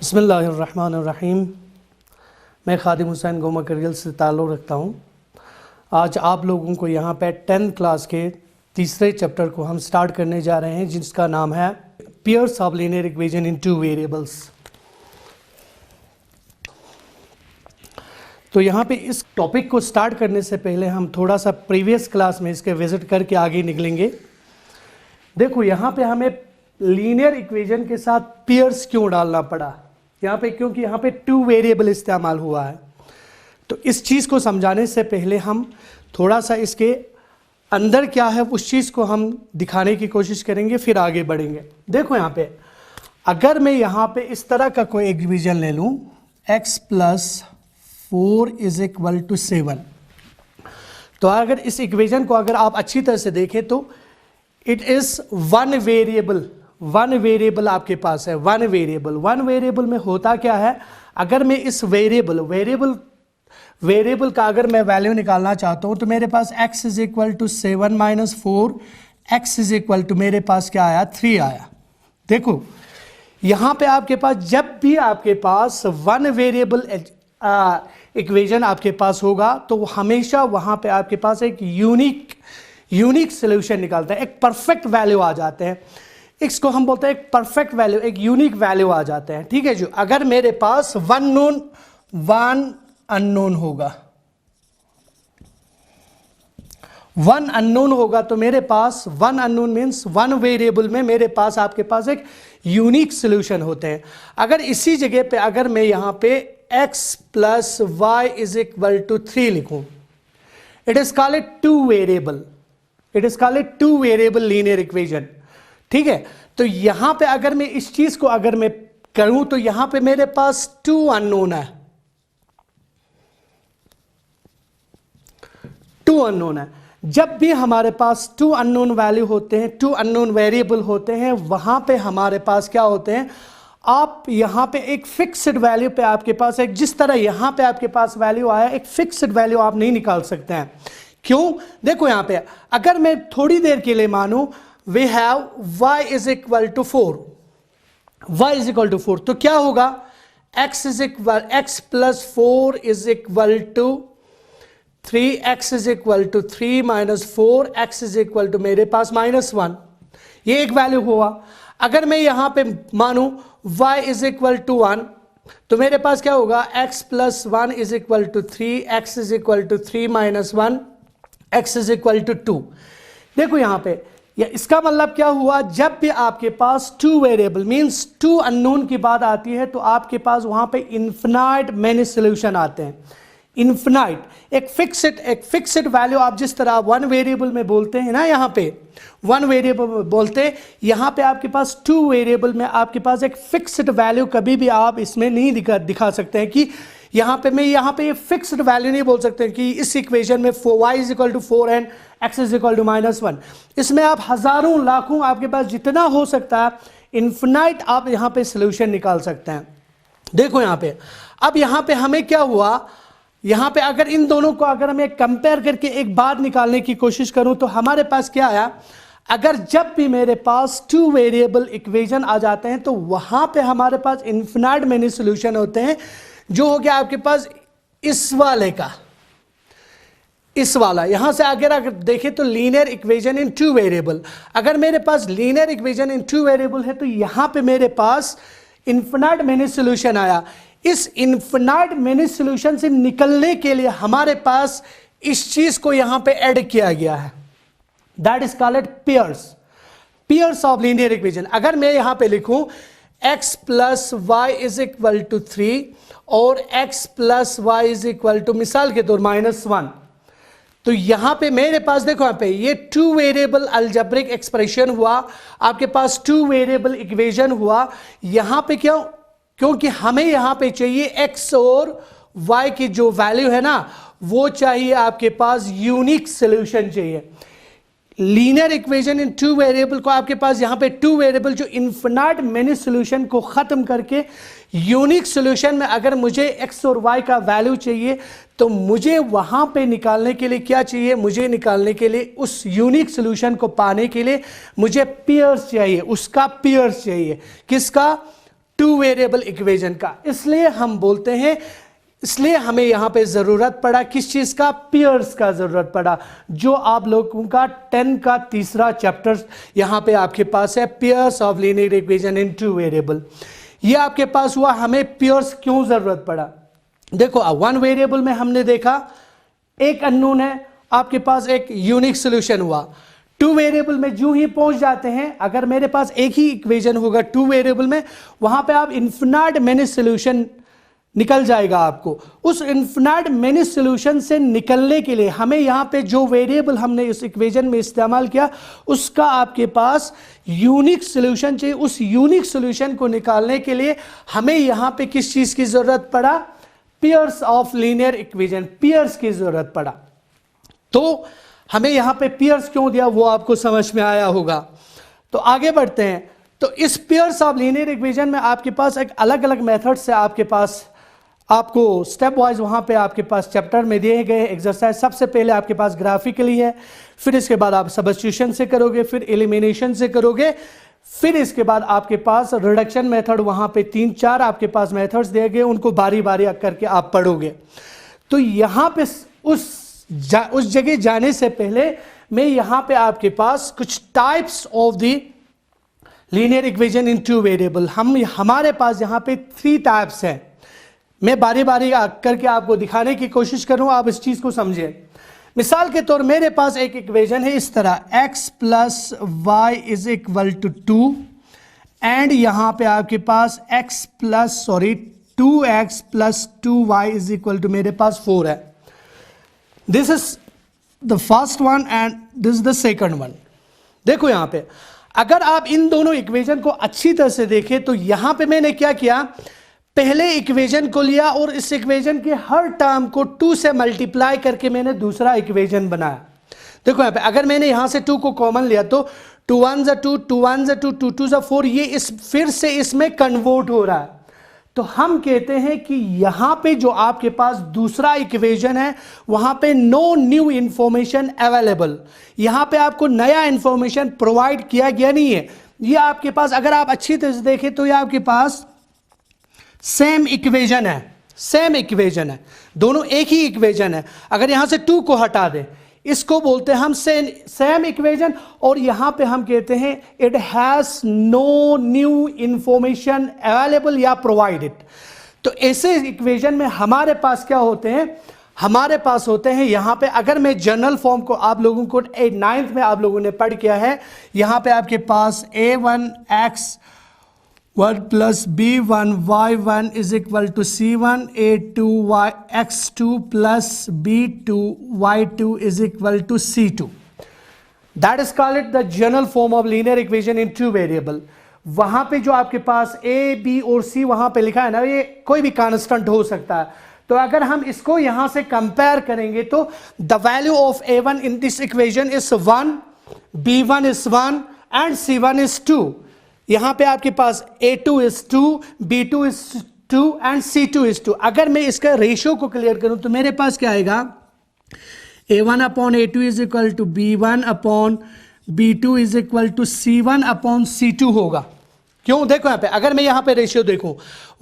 बिस्मिल्लाहिर्रहमानिर्रहीम। मैं खादिम हुसैन गोमा करियल से ताल्लुक़ रखता हूँ। आज आप लोगों को यहाँ पे 10th क्लास के तीसरे चैप्टर को हम स्टार्ट करने जा रहे हैं, जिसका नाम है pairs of linear equation in two variables. तो यहाँ पे इस टॉपिक को स्टार्ट करने से पहले हम थोड़ा सा प्रीवियस क्लास में इसके विजिट करके आगे निकलेंगे। देखो यहाँ पे हमें लीनियर इक्वेशन के साथ पेयर्स क्यों डालना पड़ा यहाँ पे, क्योंकि यहाँ पे टू वेरिएबल इस्तेमाल हुआ है। तो इस चीज़ को समझाने से पहले हम थोड़ा सा इसके अंदर क्या है उस चीज़ को हम दिखाने की कोशिश करेंगे, फिर आगे बढ़ेंगे। देखो यहाँ पे अगर मैं यहाँ पे इस तरह का कोई इक्वेशन ले लूँ x + 4 = 7, तो अगर इस इक्वेशन को अगर आप अच्छी तरह से देखें तो इट इज़ वन वेरिएबल आपके पास है। वन वेरिएबल में होता क्या है, अगर मैं इस वेरिएबल का अगर मैं वैल्यू निकालना चाहता हूँ तो मेरे पास x = 7 - 4, x = मेरे पास क्या आया 3 आया। देखो यहाँ पे आपके पास जब भी आपके पास वन वेरिएबल इक्वेशन आपके पास होगा तो हमेशा वहाँ पे आपके पास एक यूनिक सोल्यूशन निकालता है, एक परफेक्ट वैल्यू आ जाते हैं। इसको हम बोलते हैं एक परफेक्ट वैल्यू, एक यूनिक वैल्यू आ जाते हैं। ठीक है जी। अगर मेरे पास वन अननोन होगा तो मेरे पास one unknown means one variable में मेरे पास आपके पास एक यूनिक सोल्यूशन होते हैं। अगर इसी जगह पे अगर मैं यहाँ पे x + y = 3 लिखूं, it is called two variable linear equation. ठीक है। तो यहां पे अगर मैं इस चीज को अगर मैं करूं तो यहां पे मेरे पास टू अननोन है। जब भी हमारे पास टू अननोन वैल्यू होते हैं, टू अननोन वेरिएबल होते हैं, वहां पे हमारे पास क्या होते हैं, आप यहां पे एक फिक्स्ड वैल्यू पे आपके पास एक, जिस तरह यहां पे आपके पास वैल्यू आया, एक फिक्स्ड वैल्यू आप नहीं निकाल सकते हैं। क्यों? देखो यहां पे अगर मैं थोड़ी देर के लिए मानूं वी हैव y = 4, तो क्या होगा x + 4 = 3, x = 3 - 4, x = मेरे पास -1, ये एक वैल्यू हुआ। अगर मैं यहां पे मानूं y = 1 तो मेरे पास क्या होगा x + 1 = 3, x = 3 - 1, x = 2। देखो यहां पे इसका मतलब क्या हुआ, जब भी आपके पास two variable means two unknown की बात आती है तो आपके पास वहां पे इन्फिनाइट मेनी सॉल्यूशन आते हैं। इन्फिनाइट एक फिक्स्ड वैल्यू, आप जिस तरह वन वेरिएबल में बोलते हैं ना, यहाँ पे वन वेरिएबल में बोलते, यहाँ पे आपके पास टू वेरिएबल में आपके पास एक फिक्स्ड वैल्यू कभी भी आप इसमें नहीं दिखा सकते हैं कि यहाँ पे मैं यहाँ पे फिक्स्ड वैल्यू नहीं बोल सकते कि इस इक्वेशन में y = 4 एंड x = -1। इसमें आप हजारों लाखों आपके पास जितना हो सकता है इन्फिनाइट आप यहाँ पे सोल्यूशन निकाल सकते हैं। देखो यहाँ पे अब यहाँ पे हमें क्या हुआ, यहाँ पे अगर इन दोनों को अगर हमें कंपेयर करके एक बात निकालने की कोशिश करूं तो हमारे पास क्या आया, अगर जब भी मेरे पास टू वेरिएबल इक्वेशन आ जाते हैं तो वहां पे हमारे पास इन्फिनाइट मेनी सॉल्यूशन होते हैं, जो हो गया आपके पास इस वाला। यहां से अगर देखें तो linear equation in two variable, अगर मेरे पास linear equation in two variable है तो यहां पे मेरे पास इन्फिनाइट मेनी सॉल्यूशन आया। इस इन्फिनाइट मेनी सॉल्यूशन से निकलने के लिए हमारे पास इस चीज को यहां पे ऐड किया गया है, that is called pairs of linear equation. अगर मैं यहां पे लिखूं x + y = 3 और x + y = मिसाल के तौर -1, तो यहां पे मेरे पास देखो यहां पे ये टू वेरिएबल अलजेब्रिक एक्सप्रेशन हुआ, आपके पास टू वेरिएबल इक्वेशन हुआ। यहां पे क्यों? क्योंकि हमें यहां पे चाहिए x और y की जो वैल्यू है ना, वो चाहिए आपके पास यूनिक सोल्यूशन चाहिए। Linear equation in two variable को आपके पास यहां पे टू वेरिएबल जो इन्फिनाइट मेनी सॉल्यूशन को खत्म करके यूनिक सॉल्यूशन में अगर मुझे x और y का वैल्यू चाहिए तो मुझे वहां पे निकालने के लिए क्या चाहिए, मुझे निकालने के लिए उस यूनिक सॉल्यूशन को पाने के लिए मुझे पेयर्स चाहिए, उसका पेयर्स चाहिए। किसका? टू वेरिएबल इक्वेशन का। इसलिए हम बोलते हैं, इसलिए हमें यहां पे जरूरत पड़ा किस चीज का, पेयर्स का जरूरत पड़ा, जो आप लोगों का 10 का तीसरा चैप्टर यहां पे आपके पास है, pairs of linear equation in two variable. ये आपके पास हुआ, हमें पेयर्स क्यों जरूरत पड़ा। देखो वन वेरिएबल में हमने देखा एक अननोन है, आपके पास एक यूनिक सोल्यूशन हुआ। टू वेरिएबल में जो ही पहुंच जाते हैं, अगर मेरे पास एक ही इक्वेशन होगा टू वेरिएबल में, वहां पे आप इन्फिनाइट मेनी सोल्यूशन निकल जाएगा आपको। उस इन्फिनाइट मेनी सोल्यूशन से निकलने के लिए हमें यहां पे जो वेरिएबल हमने इस इक्वेशन में इस्तेमाल किया, उसका आपके पास यूनिक सोल्यूशन चाहिए। उस यूनिक सोल्यूशन को निकालने के लिए हमें यहां पे किस चीज की जरूरत पड़ा, pairs of linear equation, pairs की जरूरत पड़ा। तो हमें यहां पे पेयर्स क्यों दिया वो आपको समझ में आया होगा। तो आगे बढ़ते हैं। तो इस पेयर्स ऑफ लीनियर इक्वेशन में आपके पास एक अलग अलग मेथड से आपके पास, आपको स्टेप वाइज वहां पे आपके पास चैप्टर में दिए गए एक्सरसाइज। सबसे पहले आपके पास ग्राफिकली है, फिर इसके बाद आप सब्स्टिट्यूशन से करोगे, फिर एलिमिनेशन से करोगे, फिर इसके बाद आपके पास रिडक्शन मेथड, वहां पे 3-4 आपके पास मेथड्स दिए गए, उनको बारी बारी करके आप पढ़ोगे। तो यहां पे उस जगह जाने से पहले मैं यहां पे आपके पास कुछ types of the linear equation in two variable, हमारे पास यहां पे 3 टाइप्स हैं। मैं बारी बारी करके आपको दिखाने की कोशिश करूं, आप इस चीज को समझें। मिसाल के तौर मेरे पास एक इक्वेशन है इस तरह, x plus y is equal to 2 and यहां पे आपके पास x plus 2x plus 2y is equal to मेरे पास 4 है। This is the first one and this is the second one. देखो यहां पे अगर आप इन दोनों इक्वेशन को अच्छी तरह से देखें तो यहां पे मैंने क्या किया, पहले इक्वेशन को लिया और इस इक्वेशन के हर टर्म को 2 से मल्टीप्लाई करके मैंने दूसरा इक्वेशन बनाया। देखो यहां पे अगर मैंने यहां से 2 को कॉमन लिया तो 2 1 ज़ा 2, 2 1 ज़ा 2, 2 2 ज़ा 4, ये इस फिर से इसमें कन्वर्ट हो रहा है। तो हम कहते हैं कि यहां पे जो आपके पास दूसरा इक्वेशन है वहां पे नो न्यू इंफॉर्मेशन अवेलेबल, यहां पे आपको नया इंफॉर्मेशन प्रोवाइड किया गया नहीं है। ये आपके पास अगर आप अच्छी तरह से देखें तो ये आपके पास सेम इक्वेशन है, सेम इक्वेशन है, दोनों एक ही इक्वेशन है। अगर यहां से 2 को हटा दें, इसको बोलते हैं हम सेम इक्वेशन, और यहां पे हम कहते हैं it has no new information available या प्रोवाइडेड। तो ऐसे इक्वेशन में हमारे पास क्या होते हैं, हमारे पास होते हैं यहां पे, अगर मैं जनरल फॉर्म को आप लोगों को 9th में आप लोगों ने पढ़ किया है, यहां पे आपके पास a1x1 plus b1 y1 is equal to c1, a2 x2 plus b2 y2 is equal to c2। That is called the general form of linear equation in two variable. वहां पे जो आपके पास a, b और c वहां पे लिखा है ना, ये कोई भी कांस्टेंट हो सकता है। तो अगर हम इसको यहां से कंपेयर करेंगे तो the value of a1 in this equation is 1, b1 is 1 and c1 is 2। यहां पे आपके पास a2 is 2, b2 is 2 and c2 is 2। अगर मैं इसका रेशियो को क्लियर करूं तो मेरे पास क्या आएगा, a1 upon a2 is equal to b1 upon b2 is equal to c1 upon c2 होगा। क्यों, देखो यहां पे अगर मैं यहां पे रेशियो देखूं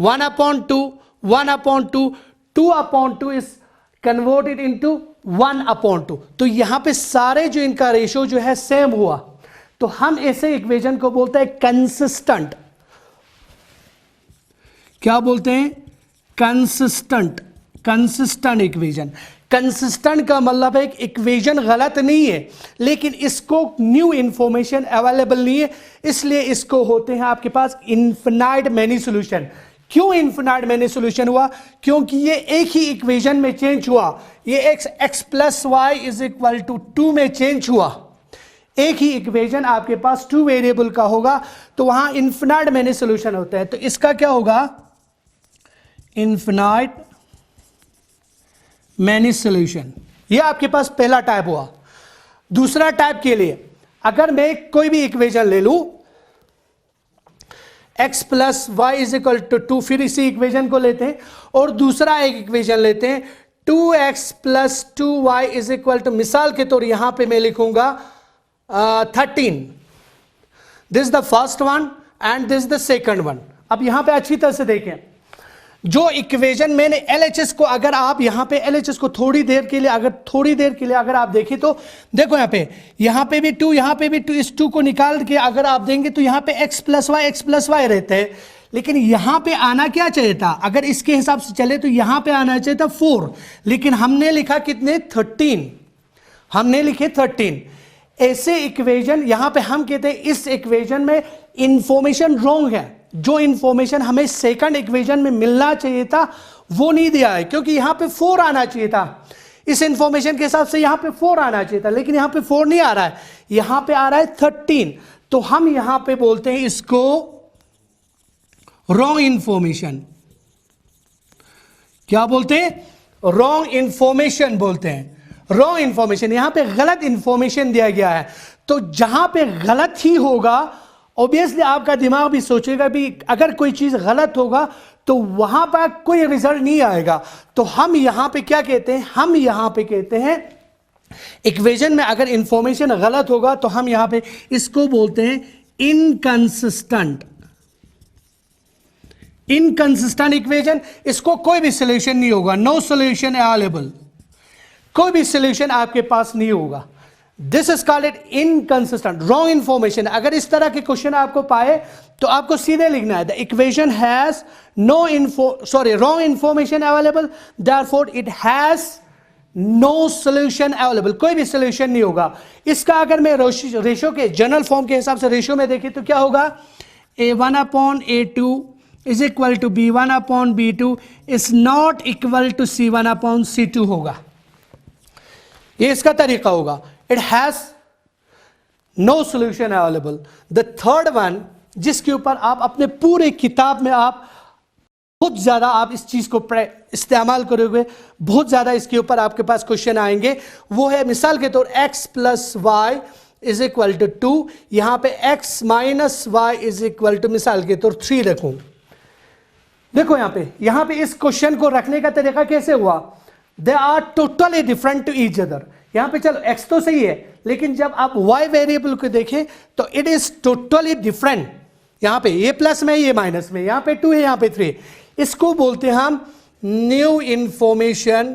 1 upon 2, 1 upon 2, 2 upon 2 is converted into 1 upon 2। तो यहां पे सारे जो इनका रेशियो जो है सेम हुआ, तो हम ऐसे इक्वेशन को बोलते हैं कंसिस्टेंट। क्या बोलते हैं, कंसिस्टेंट, कंसिस्टेंट इक्वेशन। कंसिस्टेंट का मतलब है इक्वेशन गलत नहीं है लेकिन इसको न्यू इंफॉर्मेशन अवेलेबल नहीं है, इसलिए इसको होते हैं आपके पास इनफिनाइट मेनी सॉल्यूशन। क्यों इनफिनाइट मेनी सॉल्यूशन हुआ, क्योंकि ये एक ही इक्वेशन में चेंज हुआ, ये x plus y is equal to 2 में चेंज हुआ। एक ही इक्वेशन आपके पास 2 वेरिएबल का होगा तो वहां इनफिनाइट मेनी सॉल्यूशन होता है। तो इसका क्या होगा, इनफिनाइट मेनी सॉल्यूशन। ये आपके पास पहला टाइप हुआ। दूसरा टाइप के लिए अगर मैं कोई भी इक्वेशन ले लूं x plus y is equal to 2, फिर इसी इक्वेशन को लेते हैं और दूसरा एक इक्वेशन लेते हैं 2x plus 2y is equal to, मिसाल के तौर यहां पे मैं लिखूंगा 13। This the first one and this the second one. अब यहां पे अच्छी तरह से देखें, जो इक्वेशन मैंने LHS को, अगर आप यहां पे LHS को थोड़ी देर के लिए अगर आप देखें तो देखो यहां पे भी 2, यहां पे भी 2, इस 2 को निकाल के अगर आप देंगे तो यहां पे x प्लस वाई रहते हैं, लेकिन यहां पे आना क्या चाहिए था, अगर इसके हिसाब से चले तो यहां पे आना चाहिए था 4, लेकिन हमने लिखा कितने, 13, हमने लिखे 13। ऐसे इक्वेशन यहां पे हम कहते हैं इस इक्वेशन में इंफॉर्मेशन रॉन्ग है, जो इंफॉर्मेशन हमें सेकंड इक्वेशन में मिलना चाहिए था वो नहीं दिया है, क्योंकि यहां पे 4 आना चाहिए था, इस इंफॉर्मेशन के हिसाब से यहां पे 4 आना चाहिए था, लेकिन यहां पे 4 नहीं आ रहा है, यहां पे आ रहा है 13। तो हम यहां पे बोलते हैं इसको रॉन्ग इंफॉर्मेशन। क्या बोलते हैं, रॉन्ग इंफॉर्मेशन बोलते हैं, रॉन्ग इंफॉर्मेशन, यहां पे गलत इंफॉर्मेशन दिया गया है। तो जहां पे गलत ही होगा ऑब्वियसली आपका दिमाग भी सोचेगा भी अगर कोई चीज गलत होगा तो वहां पर कोई रिजल्ट नहीं आएगा। तो हम यहां पे क्या कहते हैं, हम यहां पे कहते हैं इक्वेशन में अगर इंफॉर्मेशन गलत होगा तो हम यहां पे इसको बोलते हैं इनकंसिस्टेंट, इनकंसिस्टेंट इक्वेशन। इसको कोई भी सोल्यूशन नहीं होगा, नो सोल्यूशन अवेलेबल, कोई भी सोल्यूशन आपके पास नहीं होगा। This is called it inconsistent, wrong information. अगर इस तरह के क्वेश्चन आपको पाए तो आपको सीधे लिखना है the equation has wrong information available, therefore it has no solution available, कोई भी सोल्यूशन नहीं होगा। इसका अगर मैं रेशियो के जनरल फॉर्म के हिसाब से रेशियो में देखें तो क्या होगा, A1/A2 is equal to B1/B2 is not equal to C1/C2 होगा, ये इसका तरीका होगा। It has no solution available. The third one, जिसके ऊपर आप अपने पूरे किताब में आप बहुत ज्यादा आप इस चीज को इस्तेमाल करोगे, बहुत ज्यादा इसके ऊपर आपके पास क्वेश्चन आएंगे, वो है मिसाल के तौर x plus y is equal to 2, यहां पे x minus y is equal to मिसाल के तौर 3 रखूं। देखो यहां पे इस क्वेश्चन को रखने का तरीका कैसे हुआ, they are totally different to each other. यहां पे चलो x तो सही है, लेकिन जब आप y वेरिएबल को देखें तो इट इज टोटली डिफरेंट। यहां पे ये प्लस में, ये माइनस में, यहां पे 2 है, यहां पे 3। इसको बोलते हैं हम न्यू इंफॉर्मेशन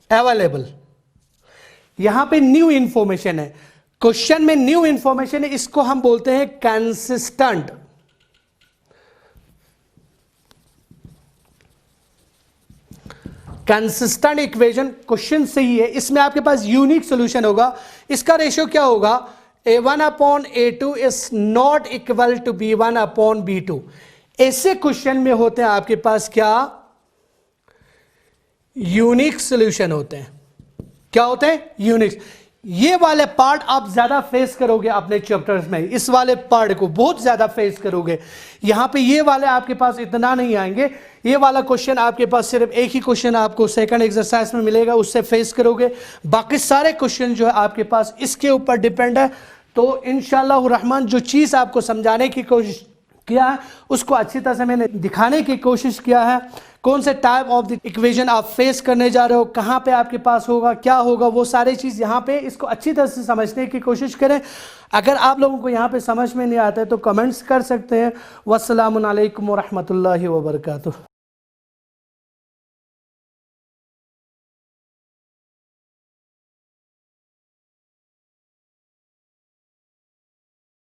अवेलेबल। यहां पे न्यू इंफॉर्मेशन है, क्वेश्चन में न्यू इंफॉर्मेशन है, इसको हम बोलते हैं कंसिस्टेंट। कंसिस्टेंट इक्वेशन क्वेश्चन सही है, इसमें आपके पास यूनिक सॉल्यूशन होगा। इसका रेशियो क्या होगा, A1/A2 is not equal to B1/B2। ऐसे क्वेश्चन में होते हैं आपके पास क्या, यूनिक सॉल्यूशन होते हैं। क्या होते हैं, यूनिक। ये वाले पार्ट आप ज्यादा फेस करोगे अपने चैप्टर्स में, इस वाले पार्ट को बहुत ज्यादा फेस करोगे। यहां पे ये वाले आपके पास इतना नहीं आएंगे, ये वाला क्वेश्चन आपके पास सिर्फ एक ही क्वेश्चन आपको सेकंड एक्सरसाइज में मिलेगा, उससे फेस करोगे। बाकी सारे क्वेश्चन जो है आपके पास इसके ऊपर डिपेंड है। तो इंशाअल्लाह रहमान जो चीज आपको समझाने की कोशिश किया है उसको अच्छी तरह से मैंने दिखाने की कोशिश किया है। कौन से टाइप ऑफ द इक्वेशन आप फेस करने जा रहे हो, कहां पे आपके पास होगा, क्या होगा, वो सारी चीज यहां पे इसको अच्छी तरह से समझने की कोशिश करें। अगर आप लोगों को यहां पे समझ में नहीं आता है तो कमेंट्स कर सकते हैं। वस्सलामु अलैकुम व रहमतुल्लाहि व बरकातुहू।